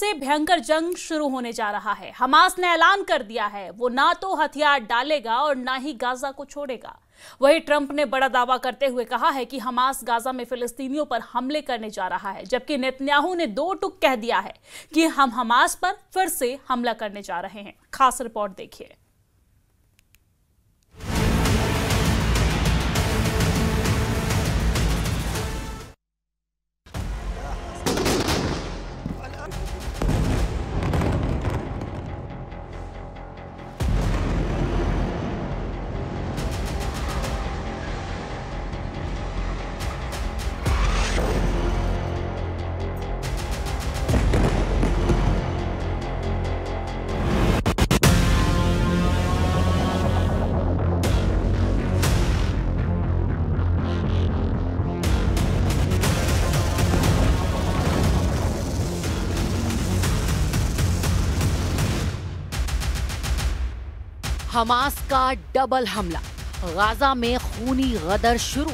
से भयंकर जंग शुरू होने जा रहा है। हमास ने ऐलान कर दिया है वो ना तो हथियार डालेगा और ना ही गाजा को छोड़ेगा। वहीं ट्रंप ने बड़ा दावा करते हुए कहा है कि हमास गाजा में फिलिस्तीनियों पर हमले करने जा रहा है, जबकि नेतन्याहू ने दो टूक कह दिया है कि हम हमास पर फिर से हमला करने जा रहे हैं। खास रिपोर्ट देखिए। हमास का डबल हमला, गाजा में खूनी गदर शुरू।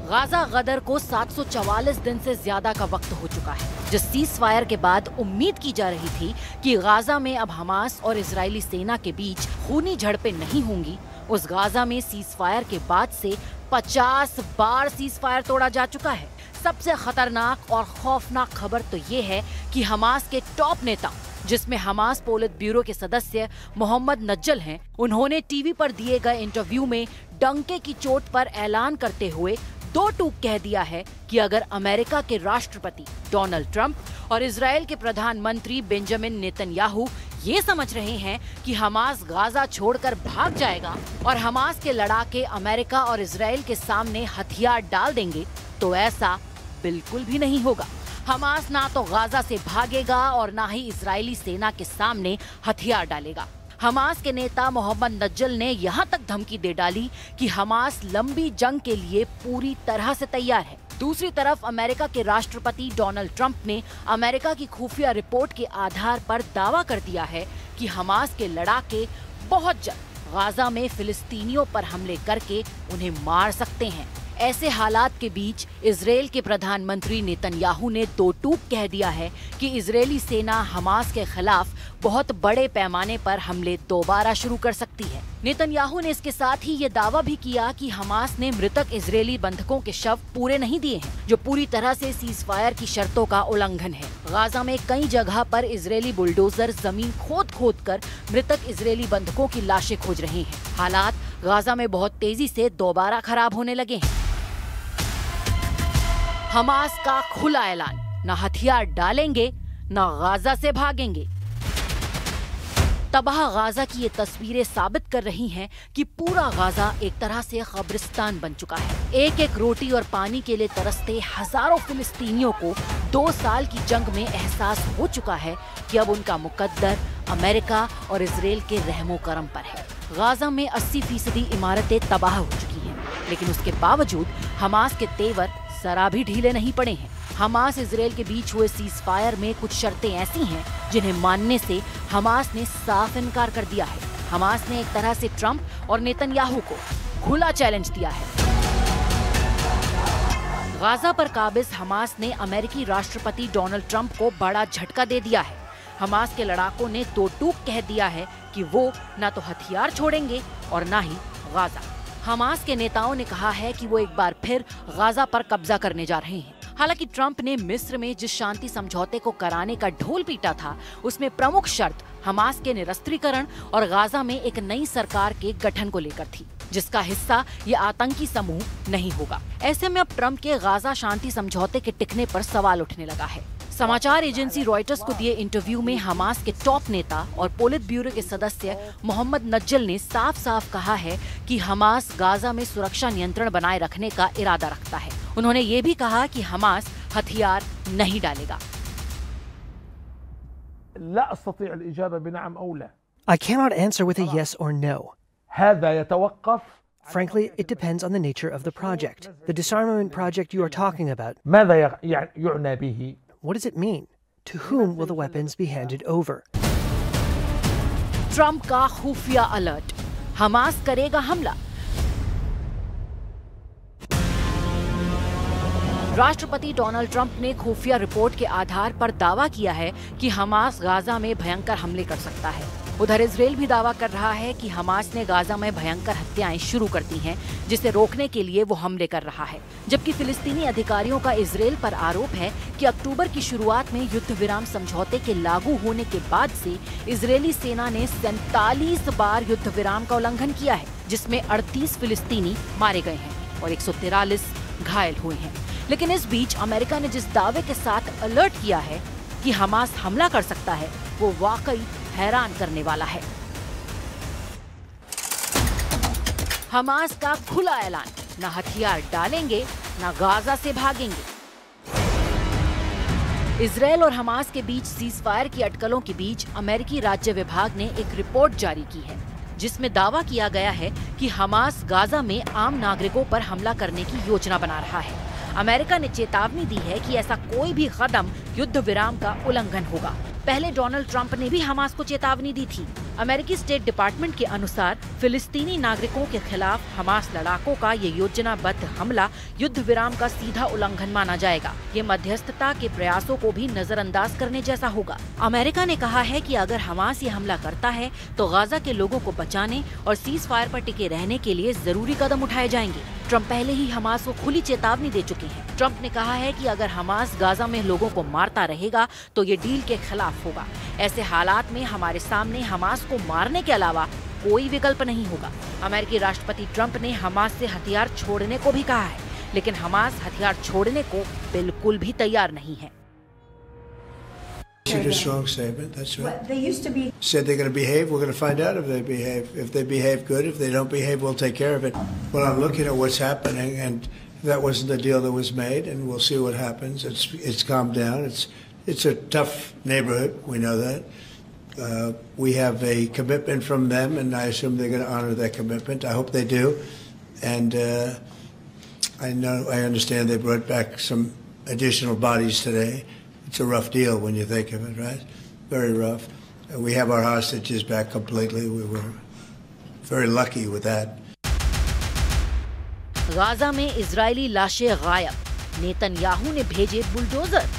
गाजा गदर को 744 दिन से ज्यादा का वक्त हो चुका है। जिस सीज फायर के बाद उम्मीद की जा रही थी कि गाजा में अब हमास और इजरायली सेना के बीच खूनी झड़पें नहीं होंगी, उस गाजा में सीज फायर के बाद से 50 बार सीज फायर तोड़ा जा चुका है। सबसे खतरनाक और खौफनाक खबर तो ये है कि हमास के टॉप नेता, जिसमें हमास पोलित ब्यूरो के सदस्य मोहम्मद नज्जल हैं, उन्होंने टीवी पर दिए गए इंटरव्यू में डंके की चोट पर ऐलान करते हुए दो टूक कह दिया है कि अगर अमेरिका के राष्ट्रपति डोनाल्ड ट्रंप और इजराइल के प्रधानमंत्री बेंजामिन नेतन्याहू ये समझ रहे हैं कि हमास गाजा छोड़कर भाग जाएगा और हमास के लड़ाके अमेरिका और इजराइल के सामने हथियार डाल देंगे, तो ऐसा बिल्कुल भी नहीं होगा। हमास ना तो गाजा से भागेगा और ना ही इजरायली सेना के सामने हथियार डालेगा। हमास के नेता मोहम्मद नज्जल ने यहाँ तक धमकी दे डाली कि हमास लंबी जंग के लिए पूरी तरह से तैयार है। दूसरी तरफ अमेरिका के राष्ट्रपति डोनाल्ड ट्रंप ने अमेरिका की खुफिया रिपोर्ट के आधार पर दावा कर दिया है कि हमास के लड़ाके बहुत जल्द गाजा में फिलिस्तीनियों पर हमले करके उन्हें मार सकते हैं। ऐसे हालात के बीच इजराइल के प्रधानमंत्री नेतन्याहू ने दो टूक कह दिया है कि इजरायली सेना हमास के खिलाफ बहुत बड़े पैमाने पर हमले दोबारा शुरू कर सकती है। नेतन्याहू ने इसके साथ ही ये दावा भी किया कि हमास ने मृतक इजरायली बंधकों के शव पूरे नहीं दिए हैं, जो पूरी तरह से सीज फायर की शर्तों का उल्लंघन है। गाजा में कई जगह पर इजरायली बुलडोजर जमीन खोद कर मृतक इजरायली बंधकों की लाशें खोज रहे हैं। हालात गाजा में बहुत तेजी से दोबारा खराब होने लगे हैं। हमास का खुला ऐलान, न हथियार डालेंगे न गाजा से भागेंगे। तबाह गाजा की ये तस्वीरें साबित कर रही हैं कि पूरा गाजा एक तरह से कब्रिस्तान बन चुका है। एक एक रोटी और पानी के लिए तरसते हजारों फिलिस्तीनियों को 2 साल की जंग में एहसास हो चुका है कि अब उनका मुकद्दर अमेरिका और इजराइल के रहमो करम पर है। गाजा में 80% इमारतें तबाह हो चुकी हैं, लेकिन उसके बावजूद हमास के तेवर जरा भी ढीले नहीं पड़े हैं। हमास इजराइल के बीच हुए सीज फायर में कुछ शर्तें ऐसी हैं जिन्हें मानने से हमास ने साफ इनकार कर दिया है। हमास ने एक तरह से ट्रंप और नेतन्याहू को खुला चैलेंज दिया है। गाजा पर काबिज हमास ने अमेरिकी राष्ट्रपति डोनाल्ड ट्रंप को बड़ा झटका दे दिया है। हमास के लड़ाकों ने दो टूक कह दिया है कि वो न तो हथियार छोड़ेंगे और न ही गाजा। हमास के नेताओं ने कहा है कि वो एक बार फिर गाजा पर कब्जा करने जा रहे हैं। हालांकि ट्रंप ने मिस्र में जिस शांति समझौते को कराने का ढोल पीटा था, उसमें प्रमुख शर्त हमास के निरस्त्रीकरण और गाजा में एक नई सरकार के गठन को लेकर थी, जिसका हिस्सा ये आतंकी समूह नहीं होगा। ऐसे में अब ट्रंप के गाजा शांति समझौते के टिकने पर सवाल उठने लगा है। समाचार एजेंसी रॉयटर्स को दिए इंटरव्यू में हमास के टॉप नेता और पोलित ब्यूरो के सदस्य मोहम्मद नज्जल ने साफ साफ कहा है कि हमास गाजा में सुरक्षा नियंत्रण बनाए रखने का इरादा रखता है। उन्होंने ये भी कहा कि हमास हथियार नहीं डालेगा। I cannot answer with a yes or no. Frankly, it depends on the nature of the project. The disarmament project you are talking about. What does it mean? To whom will the weapons be handed over? Trump का खुफिया alert, Hamas करेगा हमला। राष्ट्रपति Donald Trump ने खुफिया report के आधार पर दावा किया है कि हमास गाजा में भयंकर हमले कर सकता है। उधर इजराइल भी दावा कर रहा है कि हमास ने गाजा में भयंकर हत्याएं शुरू कर दी हैं, जिसे रोकने के लिए वो हमले कर रहा है। जबकि फिलिस्तीनी अधिकारियों का इजराइल पर आरोप है कि अक्टूबर की शुरुआत में युद्ध विराम समझौते के लागू होने के बाद से इजरायली सेना ने 47 बार युद्ध विराम का उल्लंघन किया है, जिसमें 38 फिलिस्तीनी मारे गए हैं और 143 घायल हुए हैं। लेकिन इस बीच अमेरिका ने जिस दावे के साथ अलर्ट किया है कि हमास हमला कर सकता है, वो वाकई हैरान करने वाला है। हमास का खुला ऐलान, न हथियार डालेंगे न गाजा से भागेंगे। इजराइल और हमास के बीच सीज फायर की अटकलों के बीच अमेरिकी राज्य विभाग ने एक रिपोर्ट जारी की है, जिसमें दावा किया गया है कि हमास गाजा में आम नागरिकों पर हमला करने की योजना बना रहा है। अमेरिका ने चेतावनी दी है कि ऐसा कोई भी कदम युद्ध विराम का उल्लंघन होगा। पहले डोनाल्ड ट्रंप ने भी हमास को चेतावनी दी थी। अमेरिकी स्टेट डिपार्टमेंट के अनुसार फिलिस्तीनी नागरिकों के खिलाफ हमास लड़ाकों का ये योजनाबद्ध हमला युद्ध विराम का सीधा उल्लंघन माना जाएगा। ये मध्यस्थता के प्रयासों को भी नजरअंदाज करने जैसा होगा। अमेरिका ने कहा है कि अगर हमास ये हमला करता है तो गाजा के लोगों को बचाने और सीज फायर पर टिके रहने के लिए जरूरी कदम उठाए जाएंगे। ट्रंप पहले ही हमास को खुली चेतावनी दे चुके हैं। ट्रंप ने कहा है कि अगर हमास गाजा में लोगों को मारता रहेगा तो ये डील के खिलाफ होगा। ऐसे हालात में हमारे सामने हमास को मारने के अलावा कोई विकल्प नहीं होगा। अमेरिकी राष्ट्रपति ट्रंप ने हमास से हथियार छोड़ने को भी कहा है, लेकिन हमास हथियार छोड़ने को बिल्कुल भी तैयार नहीं है। Issued a strong statement. That's right. They used to be said they're going to behave. We're going to find out if they behave. If they behave good, if they don't behave, we'll take care of it. Well, I'm looking at what's happening, and that wasn't the deal that was made, and we'll see what happens. It's calmed down. It's a tough neighborhood. We know that. We have a commitment from them, and I assume they're going to honor that commitment. I hope they do. And I understand they brought back some additional bodies today. It's a rough deal when you think of it, right? Very rough. And we have our hostages back completely. We were very lucky with that. Gaza में Israeli लाशें गायब, Netanyahu ने भेजे bulldozer.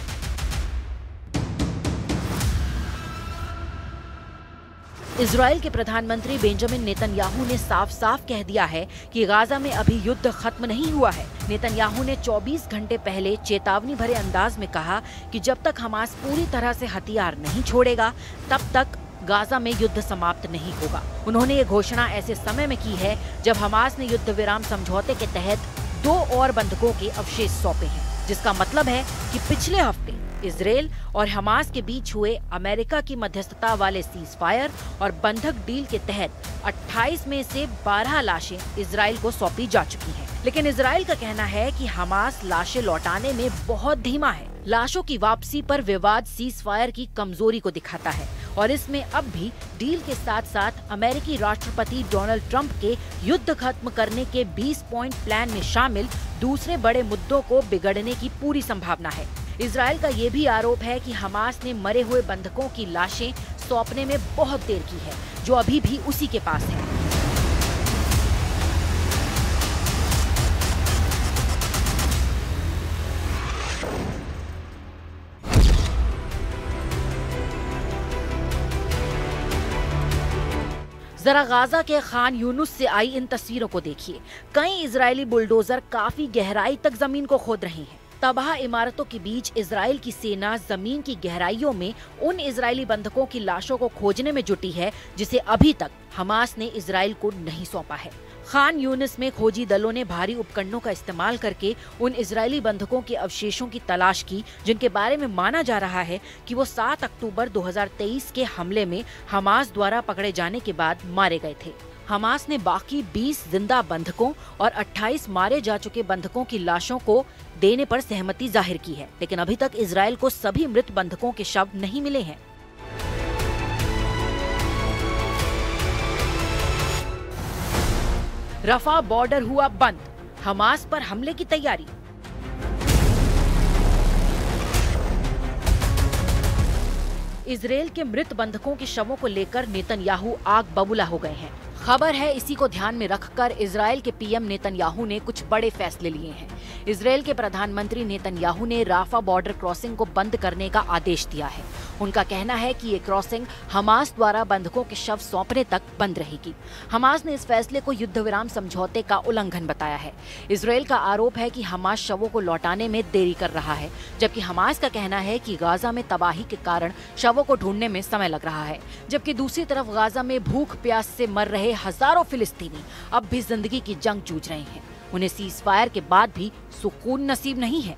Israel के प्रधानमंत्री Benjamin Netanyahu ने साफ साफ कह दिया है कि गाजा में अभी युद्ध खत्म नहीं हुआ है। नेतन्याहू ने 24 घंटे पहले चेतावनी भरे अंदाज में कहा कि जब तक हमास पूरी तरह से हथियार नहीं छोड़ेगा, तब तक गाजा में युद्ध समाप्त नहीं होगा। उन्होंने ये घोषणा ऐसे समय में की है जब हमास ने युद्ध विराम समझौते के तहत 2 और बंधकों के अवशेष सौंपे हैं, जिसका मतलब है कि पिछले हफ्ते इजराइल और हमास के बीच हुए अमेरिका की मध्यस्थता वाले सीज फायर और बंधक डील के तहत 28 में से 12 लाशें इजराइल को सौंपी जा चुकी हैं। लेकिन इजराइल का कहना है कि हमास लाशें लौटाने में बहुत धीमा है। लाशों की वापसी पर विवाद सीज फायर की कमजोरी को दिखाता है और इसमें अब भी डील के साथ साथ अमेरिकी राष्ट्रपति डोनाल्ड ट्रंप के युद्ध खत्म करने के 20 पॉइंट प्लान में शामिल दूसरे बड़े मुद्दों को बिगड़ने की पूरी संभावना है। इजराइल का ये भी आरोप है कि हमास ने मरे हुए बंधकों की लाशें सौंपने में बहुत देर की है, जो अभी भी उसी के पास है। जरा गाजा के खान यूनुस से आई इन तस्वीरों को देखिए। कई इजरायली बुलडोजर काफी गहराई तक जमीन को खोद रहे हैं। तबाह इमारतों के बीच इजराइल की सेना जमीन की गहराइयों में उन इजरायली बंधकों की लाशों को खोजने में जुटी है, जिसे अभी तक हमास ने इजराइल को नहीं सौंपा है। खान यूनिस में खोजी दलों ने भारी उपकरणों का इस्तेमाल करके उन इजरायली बंधकों के अवशेषों की तलाश की, जिनके बारे में माना जा रहा है कि वो 7 अक्टूबर 2023 के हमले में हमास द्वारा पकड़े जाने के बाद मारे गए थे। हमास ने बाकी 20 जिंदा बंधकों और 28 मारे जा चुके बंधकों की लाशों को देने पर सहमति जाहिर की है, लेकिन अभी तक इजराइल को सभी मृत बंधकों के शव नहीं मिले हैं। रफा बॉर्डर हुआ बंद, हमास पर हमले की तैयारी। इजराइल के मृत बंधकों के शवों को लेकर नेतन्याहू आग बबूला हो गए हैं। खबर है इसी को ध्यान में रखकर इजराइल के पीएम नेतन्याहू ने कुछ बड़े फैसले लिए हैं। इजराइल के प्रधानमंत्री नेतन्याहू ने राफा बॉर्डर क्रॉसिंग को बंद करने का आदेश दिया है। उनका कहना है कि ये क्रॉसिंग हमास द्वारा बंधकों के शव सौंपने तक बंद रहेगी। हमास ने इस फैसले को युद्ध विराम समझौते का उल्लंघन बताया है। इजराइल का आरोप है कि हमास शवों को लौटाने में देरी कर रहा है, जबकि हमास का कहना है कि गाजा में तबाही के कारण शवों को ढूंढने में समय लग रहा है। जबकि दूसरी तरफ गाजा में भूख प्यास से मर रहे हजारों फिलिस्तीनी अब भी जिंदगी की जंग जूझ रहे हैं। उन्हें सीज फायर के बाद भी सुकून नसीब नहीं है।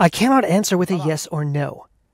I cannot answer with a yes or no.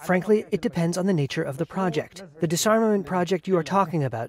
Frankly, it depends on the nature of the project. The disarmament project you are talking about.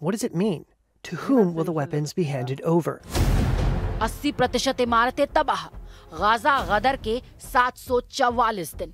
What does it mean? To whom will the weapons be handed over? 80% इमारतें तबाह, Gaza गदर के 744 दिन।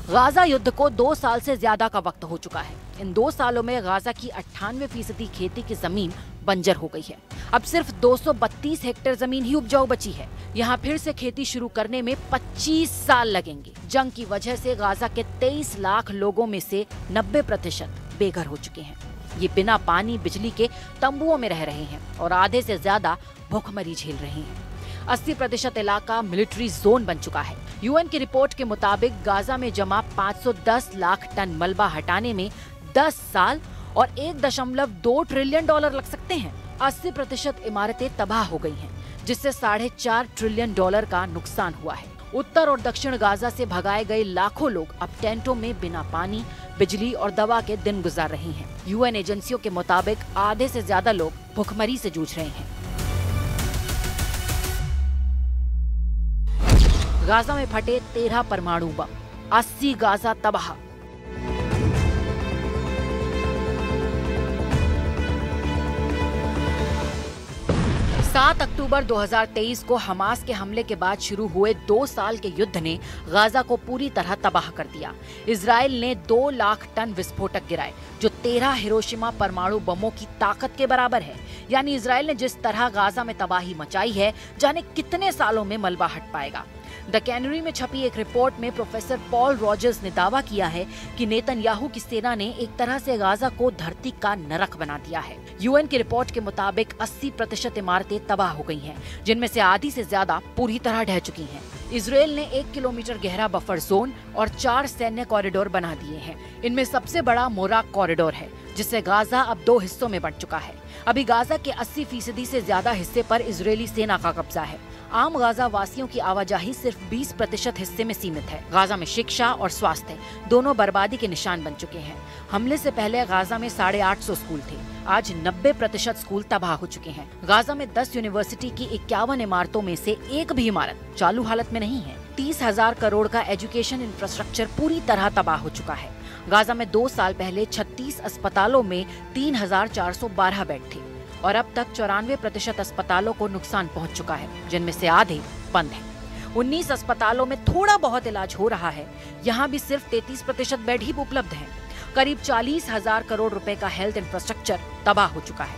Gaza युद्ध को 2 साल से ज्यादा का वक्त हो चुका है। इन 2 सालों में गाजा की 98% खेती की जमीन बंजर हो गई है। अब सिर्फ 232 हेक्टेयर जमीन ही उपजाऊ बची है। यहाँ फिर से खेती शुरू करने में 25 साल लगेंगे। जंग की वजह से गाजा के 23 लाख लोगों में से 90% बेघर हो चुके हैं। ये बिना पानी बिजली के तंबुओं में रह रहे हैं और आधे से ज्यादा भूखमरी झेल रहे हैं। 80% इलाका मिलिट्री जोन बन चुका है। यूएन की रिपोर्ट के मुताबिक गाजा में जमा 510 लाख टन मलबा हटाने में 10 साल और $1.2 ट्रिलियन लग सकते हैं। 80% इमारतें तबाह हो गई हैं, जिससे $4.5 ट्रिलियन का नुकसान हुआ है। उत्तर और दक्षिण गाजा से भगाए गए लाखों लोग अब टेंटों में बिना पानी, बिजली और दवा के दिन गुजार रहे हैं। यूएन एजेंसियों के मुताबिक आधे से ज्यादा लोग भूखमरी से जूझ रहे हैं। गाजा में फटे 13 परमाणु बम, 80 गाजा तबाह। 7 अक्टूबर 2023 को हमास के हमले के बाद शुरू हुए 2 साल के युद्ध ने गाजा को पूरी तरह तबाह कर दिया। इजराइल ने 2 लाख टन विस्फोटक गिराए, जो 13 हिरोशिमा परमाणु बमों की ताकत के बराबर है। यानी इजराइल ने जिस तरह गाजा में तबाही मचाई है, जाने कितने सालों में मलबा हट पाएगा। द कैनरी में छपी एक रिपोर्ट में प्रोफेसर पॉल रॉजर्स ने दावा किया है कि नेतन्याहू की सेना ने एक तरह से गाजा को धरती का नरक बना दिया है। यूएन की रिपोर्ट के मुताबिक 80% इमारतें तबाह हो गई हैं, जिनमें से आधी से ज्यादा पूरी तरह ढह चुकी हैं। इजराइल ने 1 किलोमीटर गहरा बफर जोन और 4 सैन्य कॉरिडोर बना दिए हैं। इनमें सबसे बड़ा मोराक कॉरिडोर है, जिससे गाजा अब 2 हिस्सों में बंट चुका है। अभी गाजा के 80% से ज्यादा हिस्से पर इजरायली सेना का कब्जा है। आम गाजा वासियों की आवाजाही सिर्फ 20% हिस्से में सीमित है। गाजा में शिक्षा और स्वास्थ्य दोनों बर्बादी के निशान बन चुके हैं। हमले से पहले गाजा में 850 स्कूल थे, आज 90% स्कूल तबाह हो चुके हैं। गाजा में 10 यूनिवर्सिटी की 51 इमारतों में से एक भी इमारत चालू हालत में नहीं है। 30,000 करोड़ का एजुकेशन इंफ्रास्ट्रक्चर पूरी तरह तबाह हो चुका है। गाजा में 2 साल पहले 36 अस्पतालों में 3,412 बेड थे और अब तक 94% अस्पतालों को नुकसान पहुंच चुका है, जिनमें से आधे बंद हैं। 19 अस्पतालों में थोड़ा बहुत इलाज हो रहा है। यहाँ भी सिर्फ 33% बेड ही उपलब्ध हैं। करीब 40,000 करोड़ रुपए का हेल्थ इंफ्रास्ट्रक्चर तबाह हो चुका है।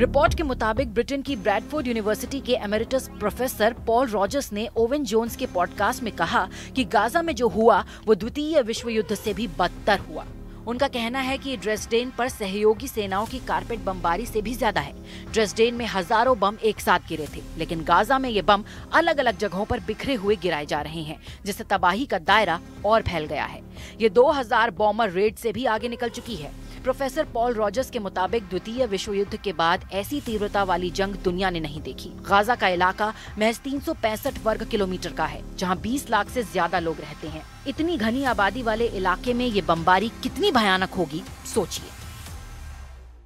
रिपोर्ट के मुताबिक ब्रिटेन की ब्रैडफोर्ड यूनिवर्सिटी के एमेरिटस प्रोफेसर पॉल रॉजर्स ने ओवेन जोन्स के पॉडकास्ट में कहा कि गाजा में जो हुआ वो द्वितीय विश्व युद्ध से भी बदतर हुआ। उनका कहना है कि ड्रेसडेन पर सहयोगी सेनाओं की कारपेट बमबारी से भी ज्यादा है। ड्रेसडेन में हजारों बम एक साथ गिरे थे, लेकिन गाजा में ये बम अलग अलग जगहों पर बिखरे हुए गिराए जा रहे हैं, जिससे तबाही का दायरा और फैल गया है। ये 2000 बॉम्बर रेड से भी आगे निकल चुकी है। प्रोफेसर पॉल रॉजर्स के मुताबिक द्वितीय विश्व युद्ध के बाद ऐसी तीव्रता वाली जंग दुनिया ने नहीं देखी। गाजा का इलाका महज 365 वर्ग किलोमीटर का है, जहां 20 लाख से ज्यादा लोग रहते हैं। इतनी घनी आबादी वाले इलाके में ये बमबारी कितनी भयानक होगी, सोचिए।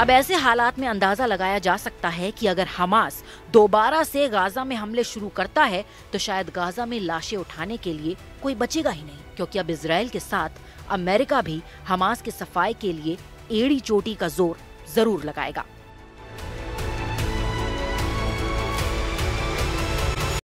अब ऐसे हालात में अंदाजा लगाया जा सकता है कि अगर हमास दोबारा से गाजा में हमले शुरू करता है तो शायद गाजा में लाशें उठाने के लिए कोई बचेगा ही नहीं, क्योंकि अब इजराइल के साथ अमेरिका भी हमास के सफाई के लिए एड़ी चोटी का जोर जरूर लगाएगा।